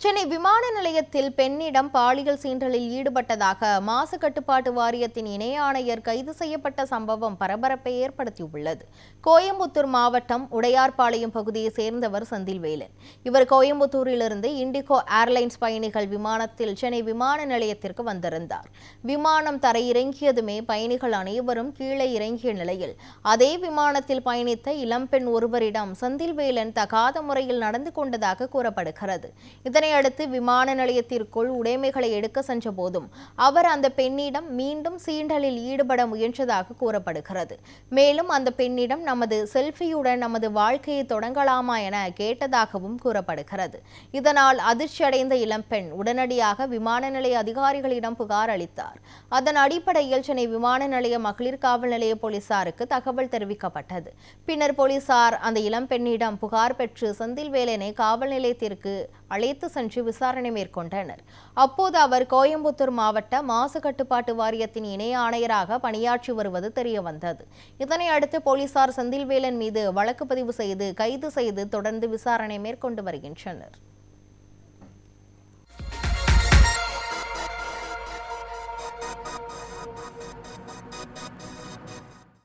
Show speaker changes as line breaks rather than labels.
சென்னை விமான நிலையத்தில் பெண்ணிடம் பாலியல் சீண்டலில் ஈடுபட்டதாக மாசு கட்டுப்பாட்டு வாரியத்தின் இணை ஆணையர் கைது செய்யப்பட்ட சம்பவம் பரபரப்பை ஏற்படுத்தியுள்ளது. கோயம்புத்தூர் மாவட்டம் உடையார்பாளையம் பகுதியைச் சேர்ந்தவர் செந்தில்வேலன். இவர் கோயம்புத்தூரிலிருந்து இண்டிகோ ஏர்லைன்ஸ் பயணிகள் விமானத்தில் சென்னை விமான நிலையத்திற்கு வந்திருந்தார். விமானம் தரையிறங்கியதுமே பயணிகள் அனைவரும் கீழே இறங்கிய நிலையில் அதே விமானத்தில் பயணித்த இளம்பெண் ஒருவரிடம் செந்தில்வேலன் தகாத முறையில் நடந்து கொண்டதாக கூறப்படுகிறது. இதனையடுத்து விமான நிலையத்திற்குள் உடைமைகளை எடுக்க சென்ற போதும் அவர் அந்த பெண்ணிடம் மீண்டும் சீண்டலில் ஈடுபட முயன்றதாக கூறப்படுகிறது. மேலும் அந்த பெண்ணிடம் நமது செல்ஃபியுடன் நமது வாழ்க்கையை தொடங்கலாமா என கேட்டதாகவும் கூறப்படுகிறது. இதனால் அதிர்ச்சியடைந்த இளம்பெண் உடனடியாக விமான நிலைய அதிகாரிகளிடம் புகார் அளித்தார். அதன் அடிப்படையில் சென்னை விமான நிலைய மகளிர் காவல் நிலைய போலீசாருக்கு தகவல் தெரிவிக்கப்பட்டது. பின்னர் போலீசார் அந்த இளம்பெண்ணிடம் புகார் பெற்று செந்தில்வேலனை காவல் நிலையத்திற்கு அழைத்து சென்று விசாரணை மேற்கொண்டனர். அப்போது அவர் கோயம்புத்தூர் மாவட்ட மாசு கட்டுப்பாட்டு வாரியத்தின் இணை ஆணையராக பணியாற்றி வருவது தெரியவந்தது. இதனை அடுத்து போலீசார் செந்தில்வேலன் மீது வழக்கு பதிவு செய்து கைது செய்து தொடர்ந்து விசாரணை மேற்கொண்டு வருகின்றனர்.